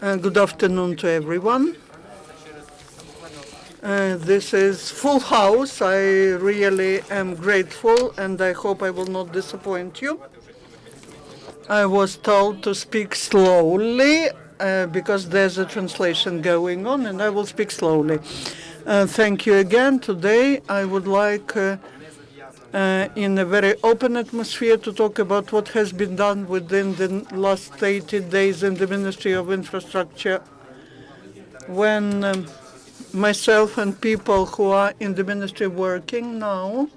Good afternoon to everyone. This is full house. I really am grateful, and I hope I will not disappoint you. I was told to speak slowly because there's a translation going on, and I will speak slowly. Thank you again. Today, I would like in a very open atmosphere to talk about what has been done within the last 80 days in the Ministry of Infrastructure when myself and people who are in the ministry working now,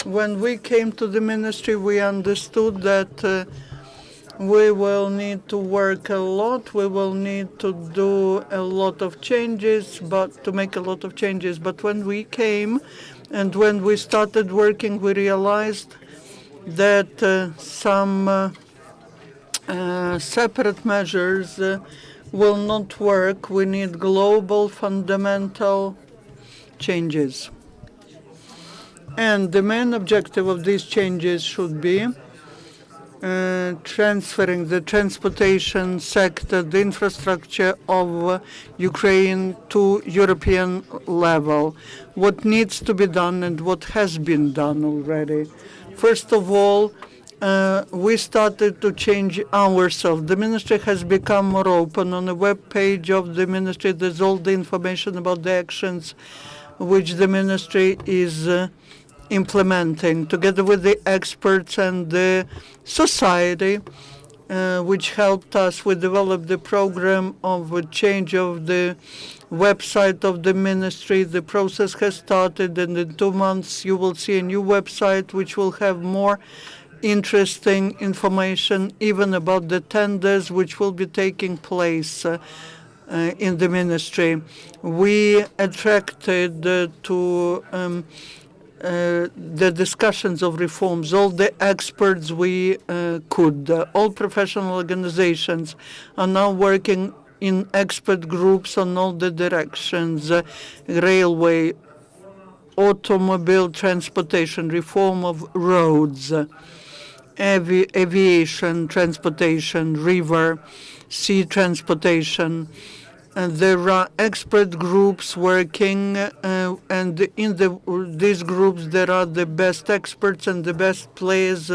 when we came to the ministry, we understood that we will need to work a lot. We will need to do a lot of changes, to make a lot of changes. But when we came and when we started working, we realized that some separate measures will not work. We need global fundamental changes. And the main objective of these changes should be transferring the transportation sector, the infrastructure of Ukraine to European level. What needs to be done and what has been done already. First of all, we started to change ourselves. The ministry has become more open. On the web page of the ministry, there's all the information about the actions which the ministry is implementing together with the experts and the society, which helped us. We developed the program of a change of the website of the ministry. The process has started, and in 2 months you will see a new website which will have more interesting information even about the tenders which will be taking place in the ministry. We attracted to the discussions of reforms all the experts we could. All professional organizations are now working in expert groups on all the directions: railway, automobile transportation, reform of roads, aviation transportation, river, sea transportation. And there are expert groups working, and in these groups there are the best experts and the best players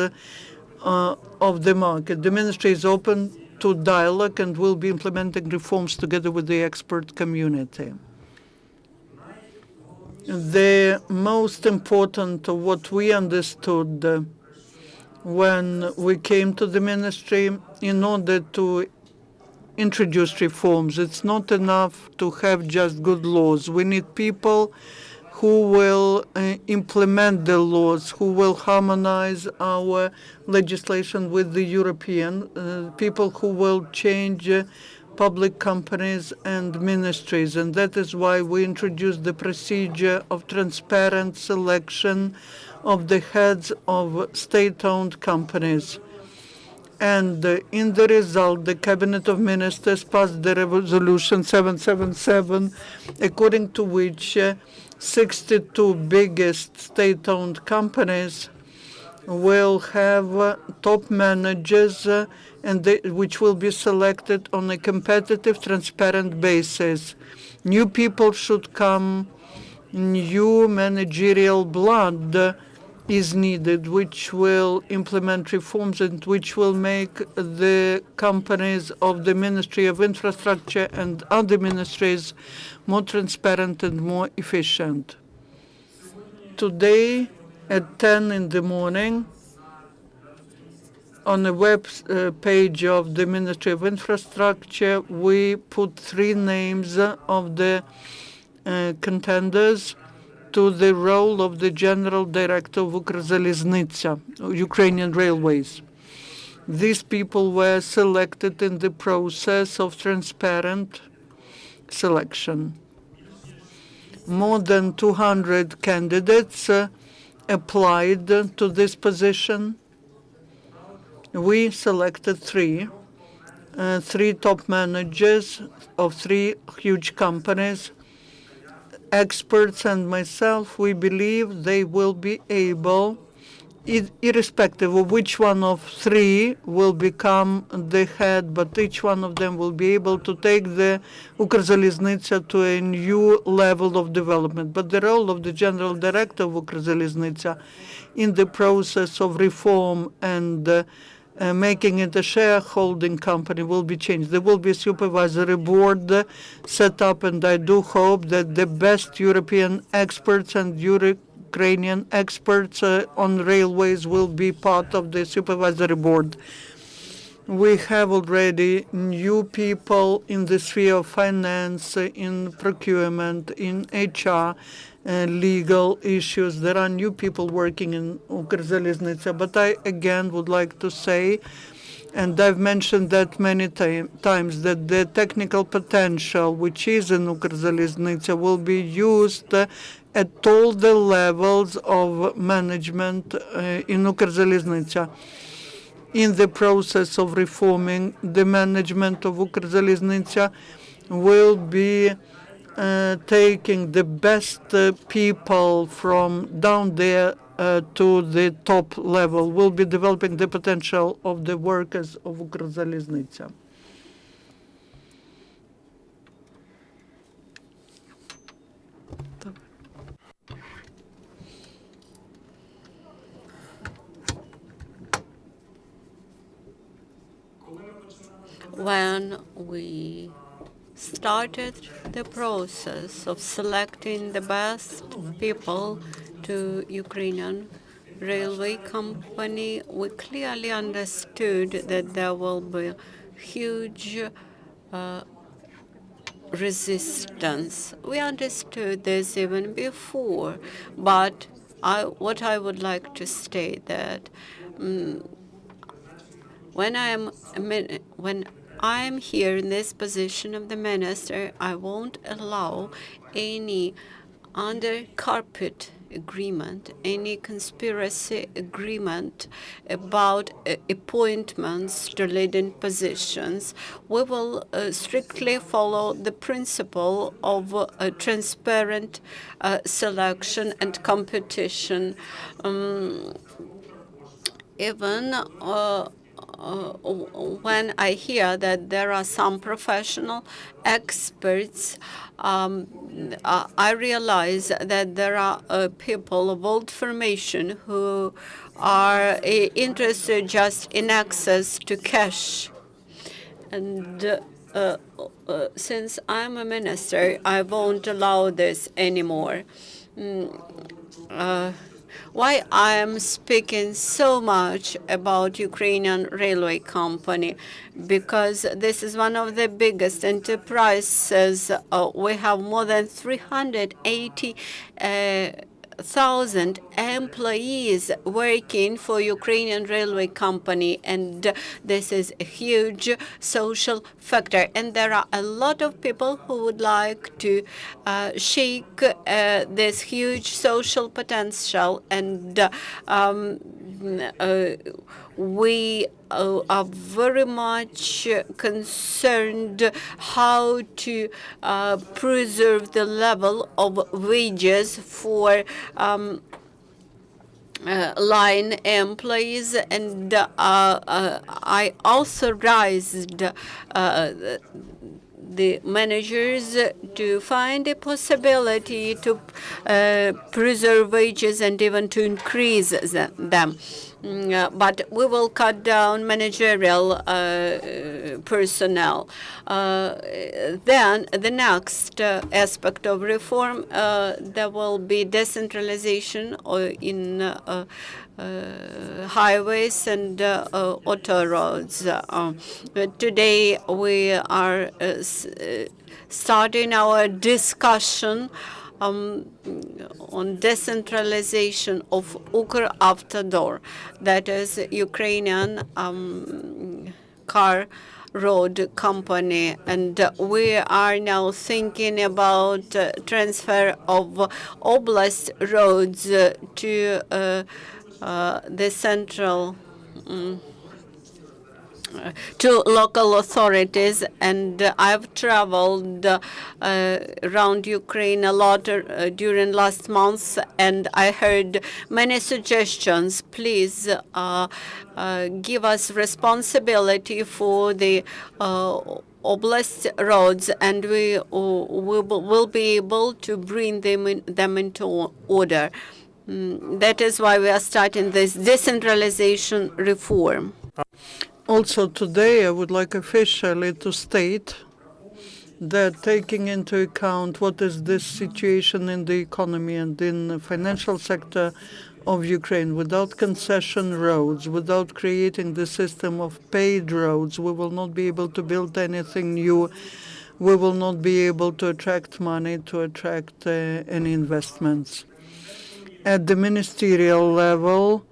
of the market. The ministry is open to dialogue and will be implementing reforms together with the expert community. The most important of what we understood when we came to the ministry, in order to introduce reforms, it's not enough to have just good laws. We need people who will implement the laws, who will harmonize our legislation with the European, people who will change public companies and ministries. And that is why we introduced the procedure of transparent selection of the heads of state-owned companies. And in the result, the Cabinet of Ministers passed the Resolution 777, according to which 62 biggest state-owned companies will have top managers which will be selected on a competitive, transparent basis. New people should come, new managerial blood is needed, which will implement reforms and which will make the companies of the Ministry of Infrastructure and other ministries more transparent and more efficient. Today at 10 in the morning, on the web page of the Ministry of Infrastructure, we put 3 names of the contenders to the role of the General Director of Ukrzaliznytsia, Ukrainian Railways. These people were selected in the process of transparent selection. More than 200 candidates applied to this position. We selected 3 top managers of 3 huge companies. Experts and myself, we believe they will be able irrespective of which one of three will become the head, but each one of them will be able to take the Ukrzaliznytsia to a new level of development. But the role of the general director of Ukrzaliznytsia in the process of reform and making it a shareholding company will be changed. There will be a supervisory board set up, and I do hope that the best European experts and Ukrainian experts on railways will be part of the supervisory board. We have already new people in the sphere of finance, in procurement, in HR, legal issues. There are new people working in Ukrzaliznytsia. But I again would like to say, and I've mentioned that many times, that the technical potential which is in Ukrzaliznytsia will be used at all the levels of management in Ukrzaliznytsia. In the process of reforming the management of Ukrzaliznytsia, will be taking the best people from down there to the top level. Will be developing the potential of the workers of Ukrzaliznytsia. When we started the process of selecting the best people to Ukrainian railway company, we clearly understood that there will be huge resistance. We understood this even before, but what I would like to state that when I'm here in this position of the minister, I won't allow any under carpet agreement, any conspiracy agreement about appointments to leading positions. We will strictly follow the principle of transparent selection and competition. Even when I hear that there are some professional experts, I realize that there are people of old formation who are interested just in access to cash. And since I'm a minister, I won't allow this anymore. Why I am speaking so much about Ukrainian railway company? Because this is one of the biggest enterprises. We have more than 380,000 employees working for Ukrainian railway company, and this is a huge social factor. And there are a lot of people who would like to shake this huge social potential, and we are very much concerned how to preserve the level of wages for line employees, and I authorized the managers to find a possibility to preserve wages and even to increase them. But we will cut down managerial personnel. Then the next aspect of reform, there will be decentralization in highways and auto roads. Today we are starting our discussion on decentralization of Ukravtodor, that is Ukrainian car road company, and we are now thinking about transfer of oblast roads to the central to local authorities, and I've traveled around Ukraine a lot during last month, and I heard many suggestions. Please give us responsibility for the oblast roads, and we will be able to bring them into order. That is why we are starting this decentralization reform. Also today, I would like officially to state that taking into account what is this situation in the economy and in the financial sector of Ukraine, without concession roads, without creating the system of paid roads, we will not be able to build anything new. We will not be able to attract money, to attract any investments. At the ministerial level,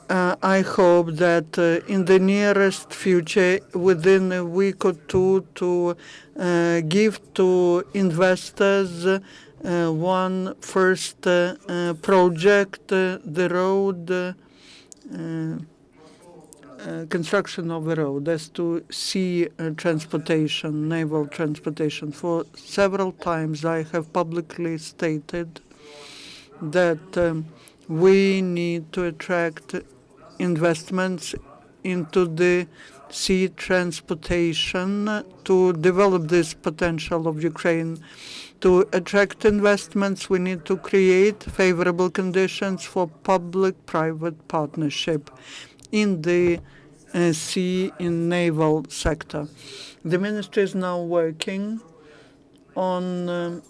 I hope that in the nearest future, within a week or two, to give to investors one first project, the road, construction of a road, as to sea transportation, naval transportation. For several times I have publicly stated that we need to attract investments into the sea transportation to develop this potential of Ukraine. To attract investments, we need to create favorable conditions for public-private partnership in the sea, in naval sector. The ministry is now working on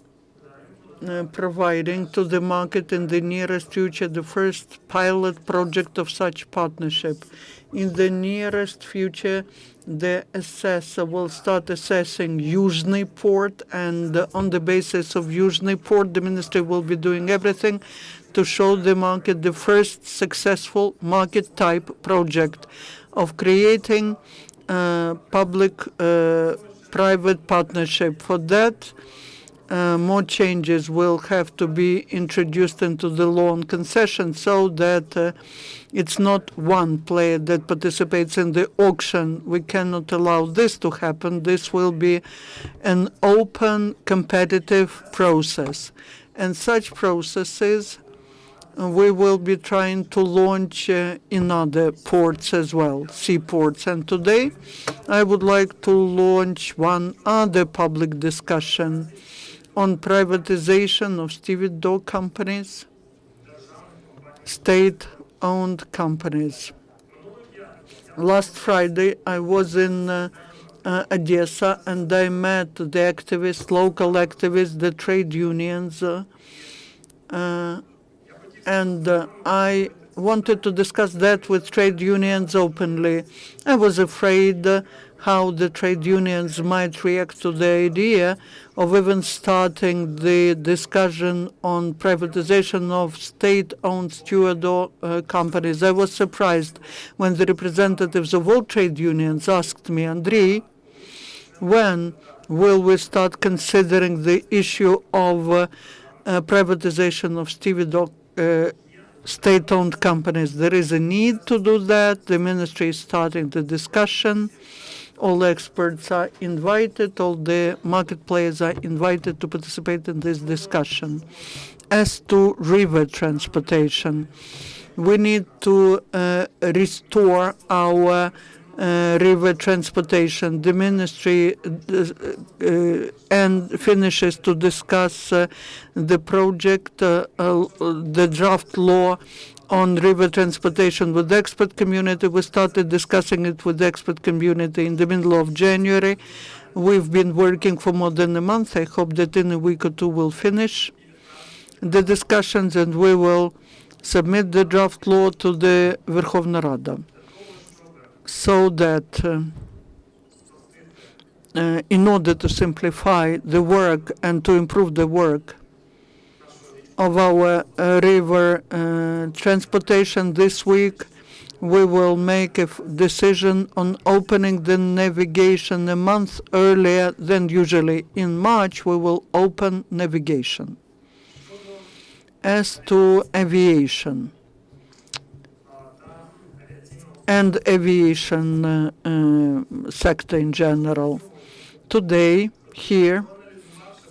providing to the market in the nearest future the first pilot project of such partnership. In the nearest future, the assessor will start assessing Yuzhny port, and on the basis of Yuzhny port, the ministry will be doing everything to show the market the first successful market-type project of creating public-private partnership. For that, more changes will have to be introduced into the law on concession, so that it's not one player that participates in the auction. We cannot allow this to happen. This will be an open, competitive process. And such processes we will be trying to launch in other ports as well, seaports. And today I would like to launch one other public discussion on privatization of stevedore companies, state-owned companies. Last Friday, I was in Odessa, and I met the activists, local activists, the trade unions, and I wanted to discuss that with trade unions openly. I was afraid how the trade unions might react to the idea of even starting the discussion on privatization of state-owned stevedore companies. I was surprised when the representatives of all trade unions asked me, Andriy, when will we start considering the issue of privatization of stevedore state-owned companies? There is a need to do that. The ministry is starting the discussion. All experts are invited, all the market players are invited to participate in this discussion. As to river transportation, we need to restore our river transportation. The ministry and finishes to discuss the project, the draft law on river transportation with the expert community. We started discussing it with the expert community in the middle of January. We've been working for more than a month. I hope that in a week or two we'll finish the discussions, and we will submit the draft law to the Verkhovna Rada, so that in order to simplify the work and to improve the work of our river transportation, this week we will make a decision on opening the navigation a month earlier than usually. In March we will open navigation. As to aviation, and aviation sector in general. Today, here,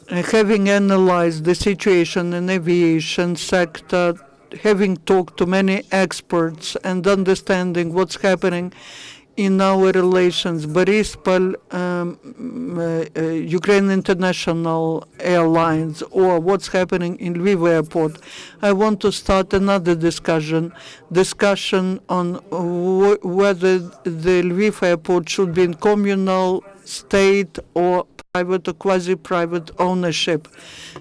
having analyzed the situation in aviation sector, having talked to many experts and understanding what's happening in our relations, Borispol, Ukraine International Airlines, or what's happening in Lviv Airport, I want to start another discussion on whether the Lviv Airport should be in communal, state, or private or quasi-private ownership.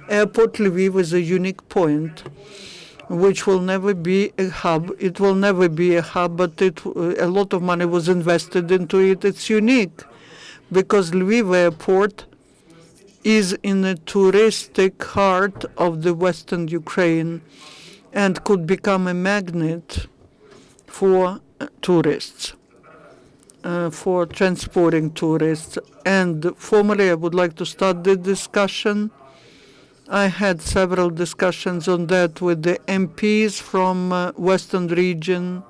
Airport Lviv is a unique point which will never be a hub. It will never be a hub, but a lot of money was invested into it. It's unique because Lviv Airport is in a touristic heart of the Western Ukraine and could become a magnet for tourists, for transporting tourists. And formally, I would like to start the discussion. I had several discussions on that with the MPs from Western region,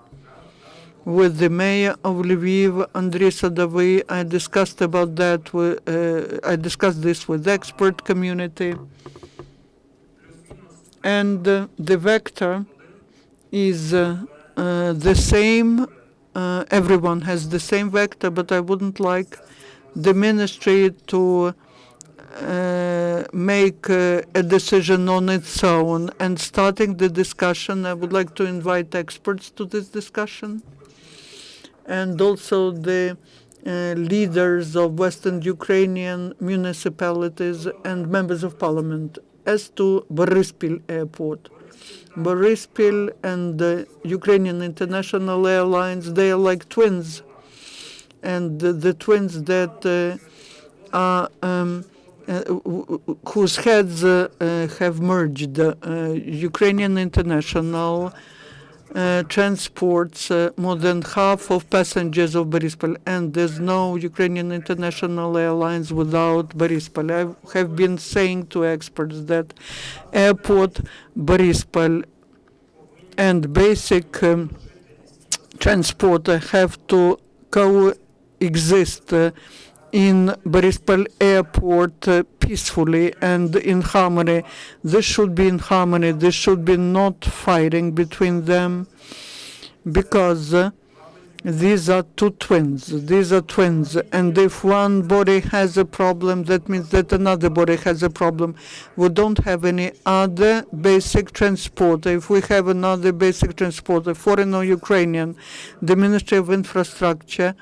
with the mayor of Lviv, Andriy Sadovy. I discussed about that. I discussed this with the expert community, and the vector is the same. Everyone has the same vector, but I wouldn't like the ministry to make a decision on its own. And starting the discussion, I would like to invite experts to this discussion, and also the leaders of Western Ukrainian municipalities and members of parliament. As to Borispil Airport, Borispil and the Ukrainian International Airlines, they are like twins, and the twins that are whose heads have merged. Ukrainian International transports more than half of passengers of Borispol, and there's no Ukrainian International Airlines without Borispol. I have been saying to experts that airport, Borispol, and basic transport have to coexist in Borispol Airport peacefully and in harmony. This should be in harmony. This should be not fighting between them, because these are two twins. These are twins, and if one body has a problem, that means that another body has a problem. We don't have any other basic transporter. If we have another basic transporter, foreign or Ukrainian, the Ministry of Infrastructure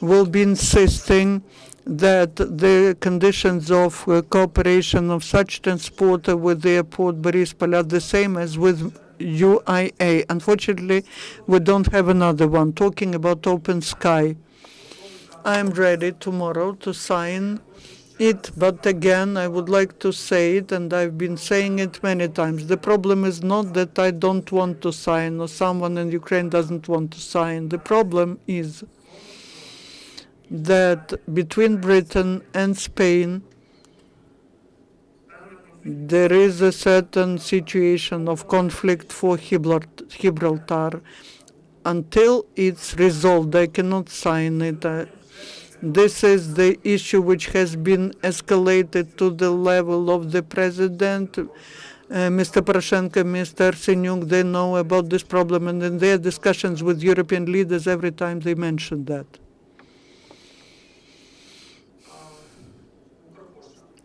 will be insisting that the conditions of cooperation of such transporter with the airport Borispol are the same as with UIA. Unfortunately, we don't have another one. Talking about open sky, I'm ready tomorrow to sign it, but again, I would like to say it, and I've been saying it many times. The problem is not that I don't want to sign or someone in Ukraine doesn't want to sign. The problem is that between Britain and Spain, there is a certain situation of conflict for Gibraltar. Until it's resolved, I cannot sign it. This is the issue which has been escalated to the level of the president. Mr. Poroshenko, Mr. Arsenyuk, they know about this problem, and in their discussions with European leaders, every time they mention that.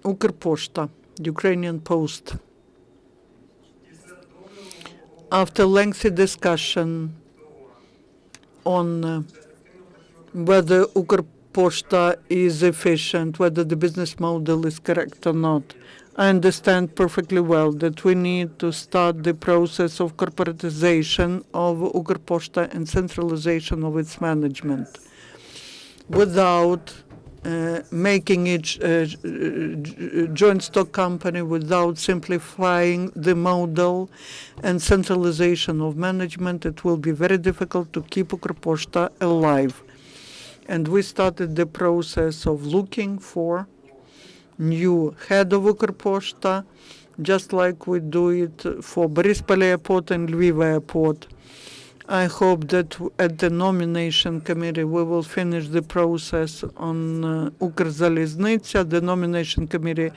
Ukrposhta, Ukrainian Post. After lengthy discussion on whether Ukrposhta is efficient, whether the business model is correct or not, I understand perfectly well that we need to start the process of corporatization of Ukrposhta and centralization of its management without making it joint stock company, without simplifying the model and centralization of management. It will be very difficult to keep Ukrposhta alive. And we started the process of looking for new head of Ukrposhta, just like we do it for Borispol Airport and Lviv Airport. I hope that at the nomination committee we will finish the process on Ukrzaliznytsia. The nomination committee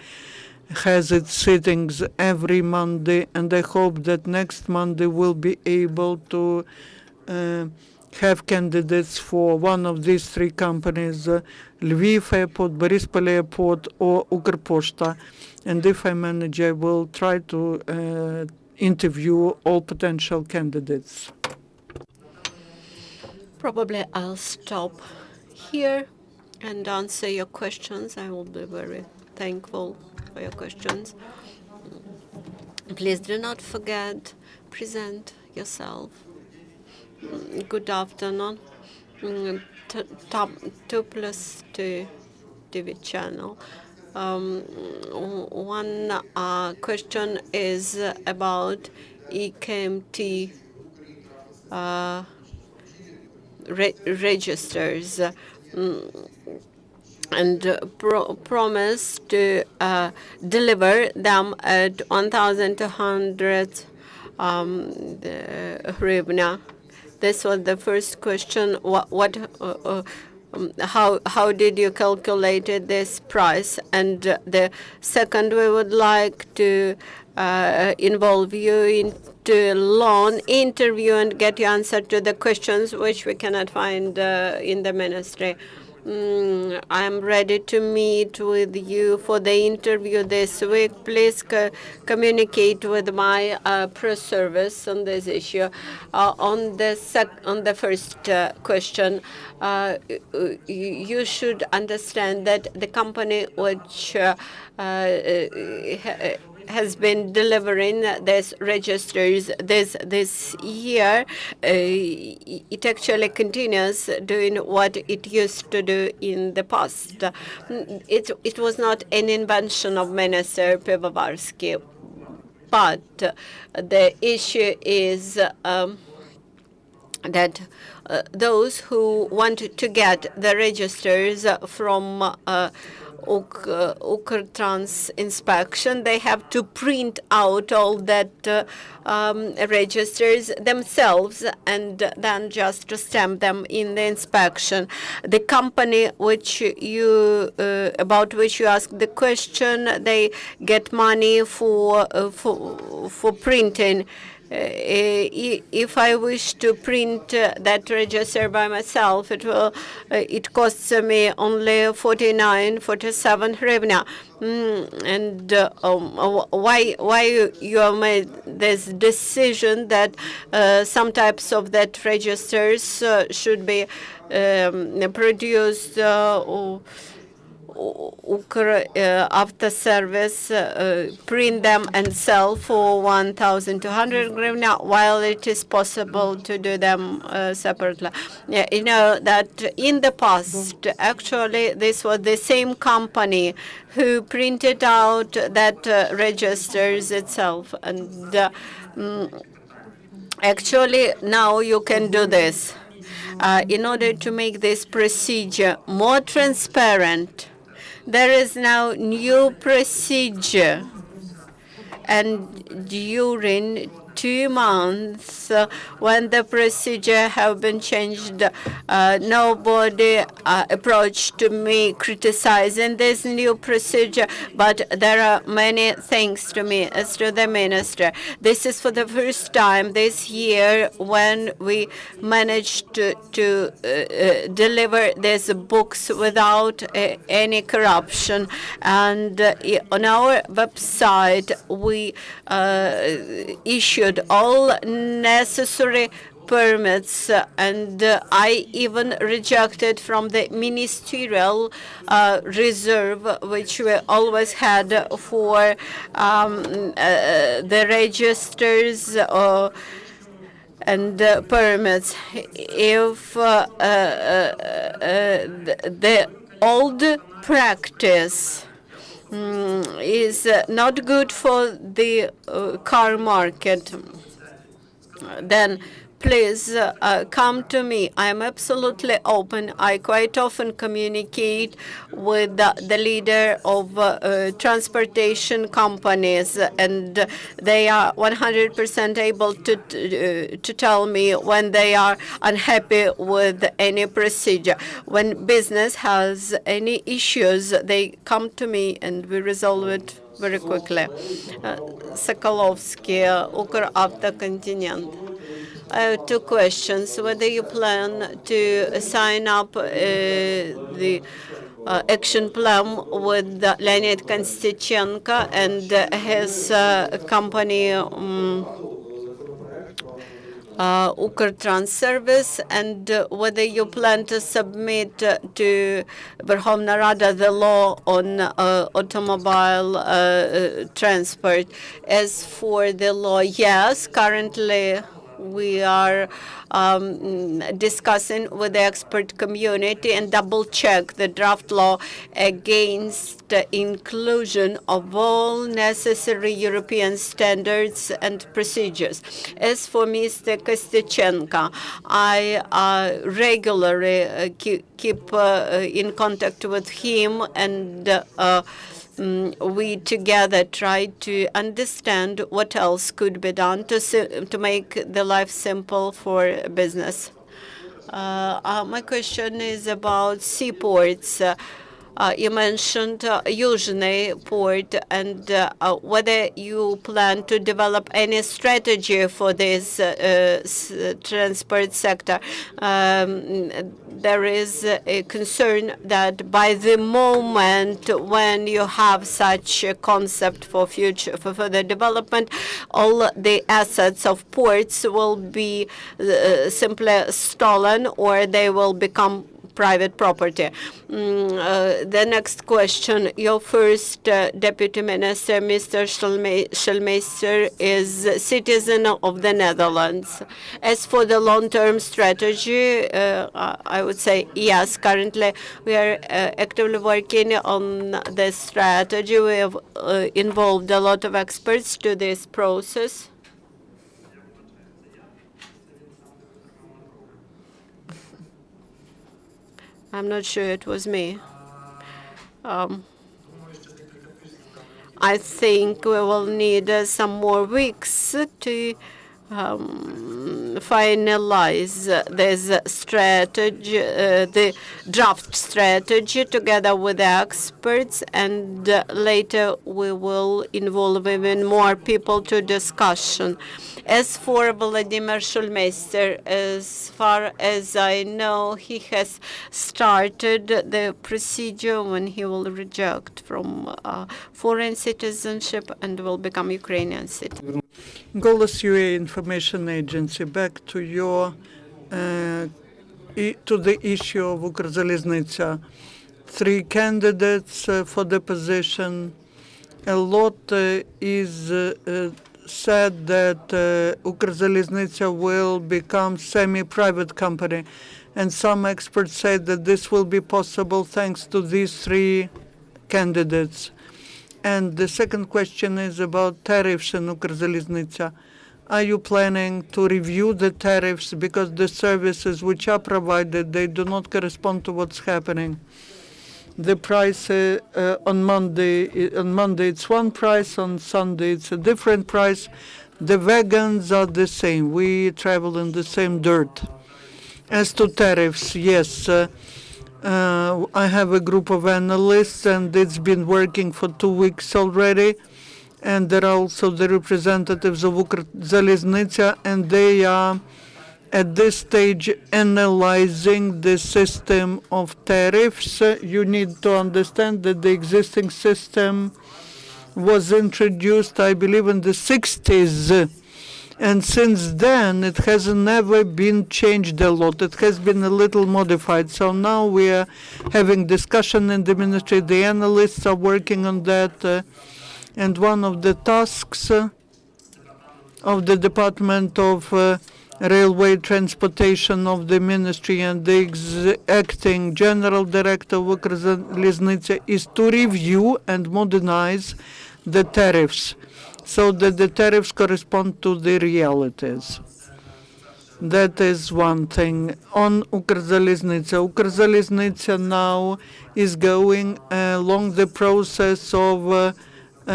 has its sittings every Monday, and I hope that next Monday we'll be able to have candidates for one of these three companies, Lviv Airport, Borispol Airport, or Ukrposhta. And if I manage, I will try to interview all potential candidates. Probably I'll stop here and answer your questions. I will be very thankful for your questions. Please do not forget, present yourself. Good afternoon. Top 2+2 TV channel. One question is about EKMT registers and promise to deliver them at 1,200 hryvnia. This was the first question. How did you calculate this price? And the second, we would like to involve you into a long interview and get your answer to the questions which we cannot find in the ministry. I'm ready to meet with you for the interview this week. Please communicate with my press service on this issue. On the first question, you should understand that the company which has been delivering these registers this year, it actually continues doing what it used to do in the past. It was not an invention of Minister Pyvovarsky, but the issue is that those who want to get the registers from Ukrtrans inspection, they have to print out all that registers themselves and then just to stamp them in the inspection. The company about which you asked the question, they get money for printing. If I wish to print that register by myself, it costs me only 47 hryvnia. And why you have made this decision that some types of that registers should be produced after service, print them and sell for 1,200 hryvnia, while it is possible to do them separately. Yeah, you know that in the past, actually, this was the same company who printed out that registers itself, and actually now you can do this. In order to make this procedure more transparent, there is now new procedure, and during 2 months, when the procedure have been changed, nobody approached me criticizing this new procedure, but there are many thanks to me as to the minister. This is for the first time this year when we managed to deliver these books without any corruption. And on our website, we issued all necessary permits, and I even rejected from the ministerial reserve, which we always had for the registers and permits. If the old practice is not good for the car market, then please come to me. I am absolutely open. I quite often communicate with the leader of transportation companies, and they are 100% able to tell me when they are unhappy with any procedure. When business has any issues, they come to me and we resolve it very quickly. Sokolovsky, Ukravto Continent. I have two questions. Whether you plan to sign up the action plan with Leonid Konstantchenko and his company Ukrtrans service, and whether you plan to submit to Verkhovna Rada the law on automobile transport. As for the law, yes, currently we are discussing with the expert community and double-check the draft law against the inclusion of all necessary European standards and procedures. As for Mr. Konstantchenko, I regularly keep in contact with him, and we together try to understand what else could be done to make the life simple for business. My question is about seaports. You mentioned Yuzhny port, and whether you plan to develop any strategy for this transport sector. There is a concern that by the moment when you have such a concept for further development, all the assets of ports will be simply stolen, or they will become private property. The next question. Your first Deputy Minister, Mr. Schulmeister, is a citizen of the Netherlands. As for the long-term strategy, I would say yes. Currently, we are actively working on the strategy. We have involved a lot of experts to this process. I'm not sure it was me. I think we will need some more weeks to finalize this strategy, the draft strategy, together with the experts, and later we will involve even more people to discussion. As for Vladimir Schulmeister, as far as I know, he has started the procedure when he will reject from foreign citizenship and will become Ukrainian citizen. Golos UA Information Agency, back to your to the issue of Ukrzaliznytsia. 3 candidates for the position. A lot is said that Ukrzaliznytsia will become semi-private company, and some experts say that this will be possible thanks to these 3 candidates. And the second question is about tariffs in Ukrzaliznytsia. Are you planning to review the tariffs, because the services which are provided, they do not correspond to what's happening? The price on Monday it's one price, on Sunday it's a different price. The wagons are the same. We travel in the same dirt. As to tariffs, yes, I have a group of analysts, and it's been working for 2 weeks already. And there are also the representatives of Ukrzaliznytsia, and they are at this stage analyzing the system of tariffs. You need to understand that the existing system was introduced, I believe, in the 60s. And since then, it has never been changed a lot. It has been a little modified. So now we are having discussion in the ministry. The analysts are working on that. And one of the tasks of the Department of Railway Transportation of the ministry and the acting General Director of Ukrzaliznytsia is to review and modernize the tariffs, so that the tariffs correspond to the realities. That is one thing. On Ukrzaliznytsia now is going along the process of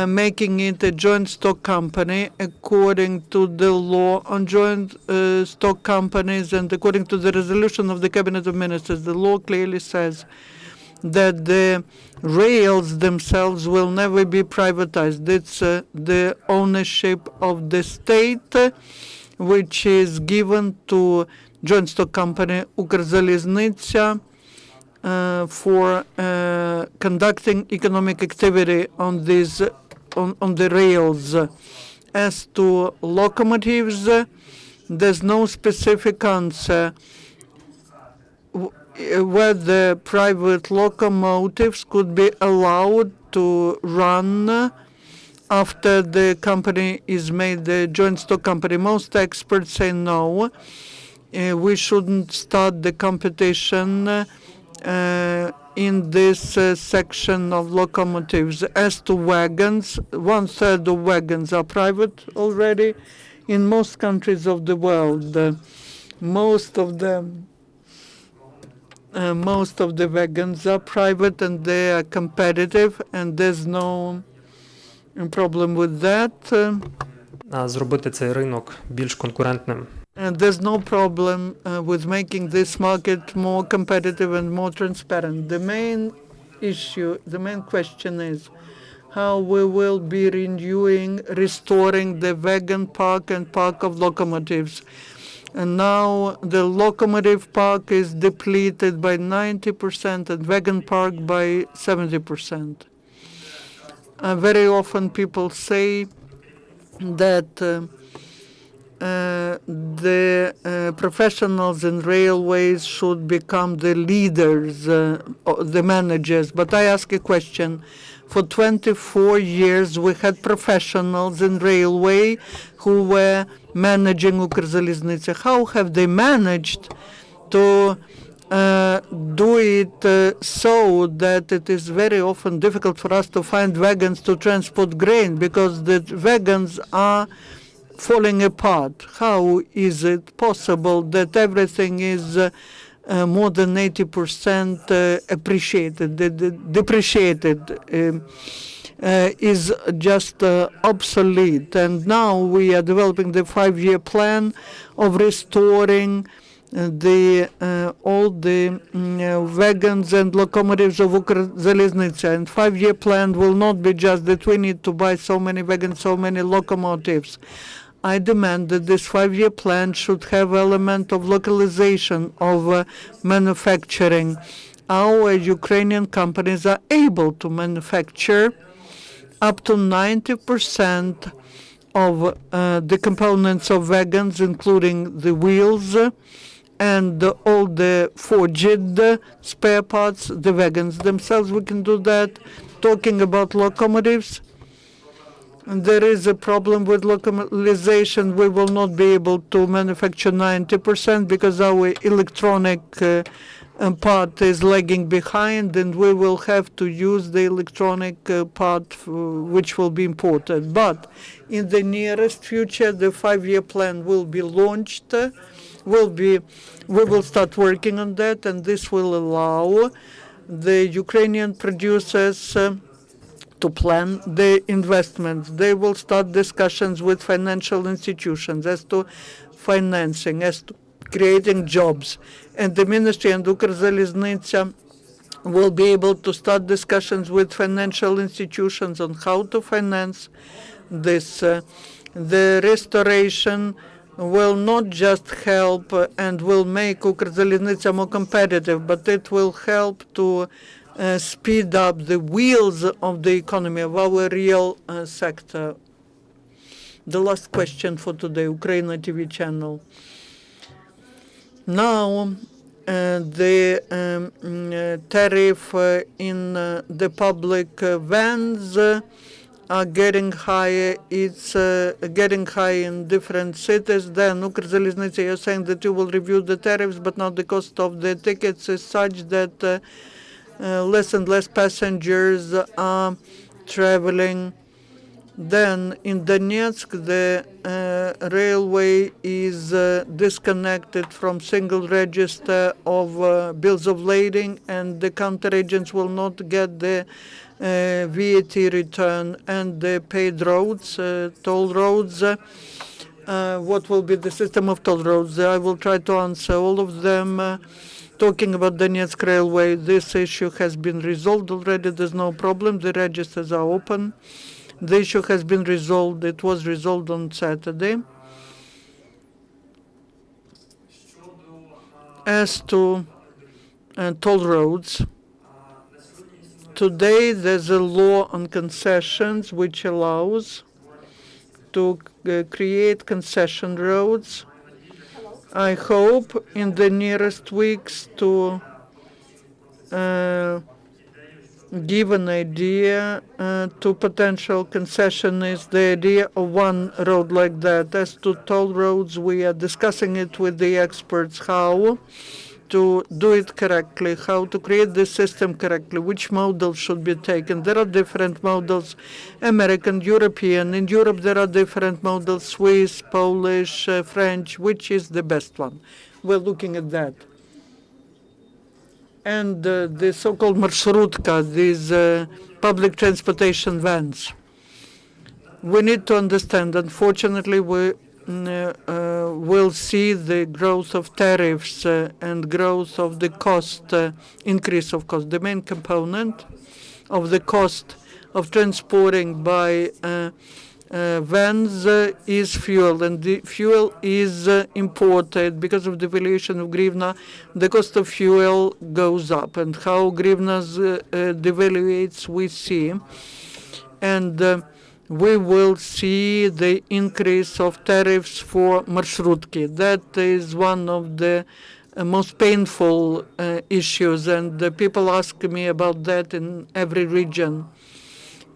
making it a joint stock company according to the law on joint stock companies, and according to the resolution of the Cabinet of Ministers. The law clearly says that the rails themselves will never be privatized. It's the ownership of the state, which is given to joint stock company Ukrzaliznytsia for conducting economic activity on these on the rails. As to locomotives, there's no specific answer whether private locomotives could be allowed to run after the company is made the joint stock company. Most experts say no. We shouldn't start the competition in this section of locomotives. As to wagons, 1/3 of wagons are private already in most countries of the world. Most of the wagons are private and they are competitive, and there's no problem with that. Зробити цей ринок більш конкурентним. And there's no problem with making this market more competitive and more transparent. The main issue, the main question is how we will be restoring the wagon park and park of locomotives. And now the locomotive park is depleted by 90% and wagon park by 70%. Very often people say that the professionals in railways should become the leaders, the managers. But I ask a question. For 24 years, we had professionals in railway who were managing Ukrzaliznytsia. How have they managed to do it so that it is very often difficult for us to find wagons to transport grain because the wagons are falling apart? How is it possible that everything is more than 80% appreciated, depreciated, is just obsolete? And now we are developing the 5-year plan of restoring all the wagons and locomotives of Ukrzaliznytsia. And 5-year plan will not be just that we need to buy so many wagons, so many locomotives. I demand that this 5-year plan should have element of localization of manufacturing. Our Ukrainian companies are able to manufacture up to 90% of the components of wagons, including the wheels and all the forged spare parts, the wagons themselves. We can do that. Talking about locomotives, there is a problem with localization. We will not be able to manufacture 90% because our electronic part is lagging behind, and we will have to use the electronic part which will be imported. But in the nearest future, the 5-year plan will be launched. We will start working on that, and this will allow the Ukrainian producers to plan the investments. They will start discussions with financial institutions as to financing, as to creating jobs. And the ministry and Ukrzaliznytsia will be able to start discussions with financial institutions on how to finance this. The restoration will not just help and will make Ukrzaliznytsia more competitive, but it will help to speed up the wheels of the economy of our real sector. The last question for today, Ukraine TV channel. Now, the tariff in the public vans are getting higher. It's getting high in different cities. Then Ukrzaliznytsia, you're saying that you will review the tariffs, but now the cost of the tickets is such that less and less passengers are traveling Then in Donetsk, the railway is disconnected from single register of bills of lading, and the counteragents will not get the VAT return and the paid roads, toll roads. What will be the system of toll roads? I will try to answer all of them. Talking about Donetsk Railway, this issue has been resolved already. There's no problem. The registers are open. The issue has been resolved. It was resolved on Saturday. As to toll roads, today there's a law on concessions which allows to create concession roads. I hope in the nearest weeks to give an idea to potential concessionists, the idea of one road like that. As to toll roads, we are discussing it with the experts, how to do it correctly, how to create the system correctly, which model should be taken. There are different models, American, European. In Europe, there are different models, Swiss, Polish, French. Which is the best one? We're looking at that. And the so-called marshrutka, these public transportation vans. We need to understand, unfortunately, we will see the growth of tariffs and growth of the cost, increase of cost. The main component of the cost of transporting by vans is fuel, and the fuel is imported. Because of the devaluation of hryvnia, the cost of fuel goes up, and how hryvnia devaluates we see. And we will see the increase of tariffs for marshrutki. That is one of the most painful issues, and people ask me about that in every region.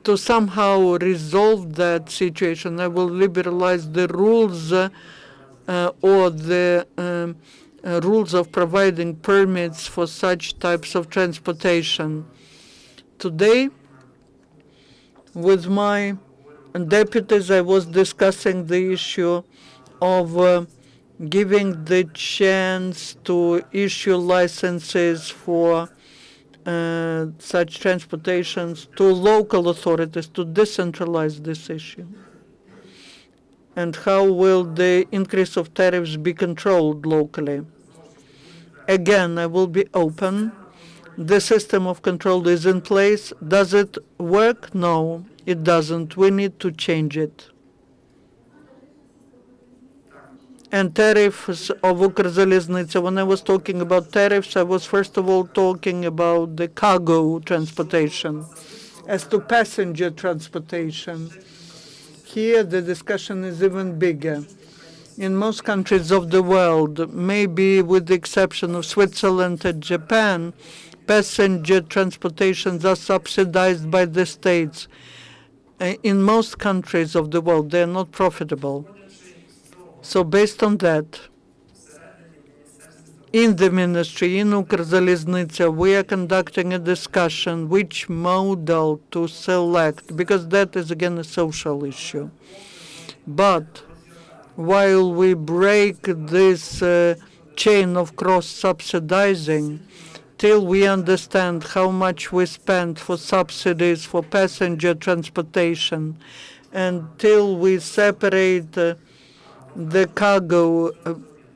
To somehow resolve that situation, I will liberalize the rules or the rules of providing permits for such types of transportation. Today, with my deputies, I was discussing the issue of giving the chance to issue licenses for such transportations to local authorities to decentralize this issue. And how will the increase of tariffs be controlled locally? Again, I will be open. The system of control is in place. Does it work? No, it doesn't. We need to change it. And tariffs of Ukrzaliznytsia. When I was talking about tariffs, I was first of all talking about the cargo transportation. As to passenger transportation, here the discussion is even bigger. In most countries of the world, maybe with the exception of Switzerland and Japan, passenger transportations are subsidized by the states. In most countries of the world, they are not profitable. So based on that, in the ministry, in Ukrzaliznytsia, we are conducting a discussion which model to select, because that is again a social issue. But while we break this chain of cross-subsidizing, till we understand how much we spend for subsidies for passenger transportation, and till we separate the cargo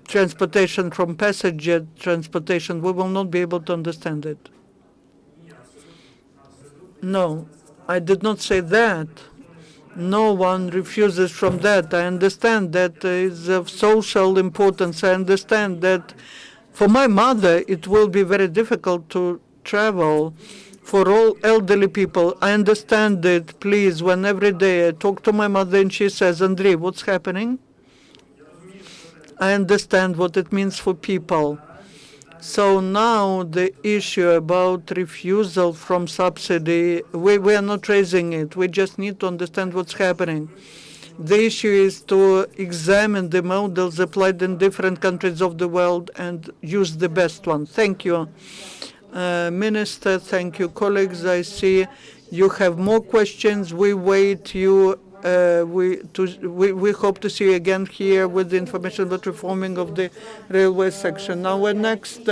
transportation from passenger transportation, we will not be able to understand it. No, I did not say that. No one refuses from that. I understand that is of social importance. I understand that for my mother, it will be very difficult to travel. For all elderly people, I understand it. Please, when every day I talk to my mother and she says, Andriy, what's happening? I understand what it means for people. So now the issue about refusal from subsidy, we are not raising it. We just need to understand what's happening. The issue is to examine the models applied in different countries of the world and use the best one. Thank you, Minister. Thank you, colleagues. I see you have more questions. We wait you we hope to see you again here with the information about reforming of the railway section. Our next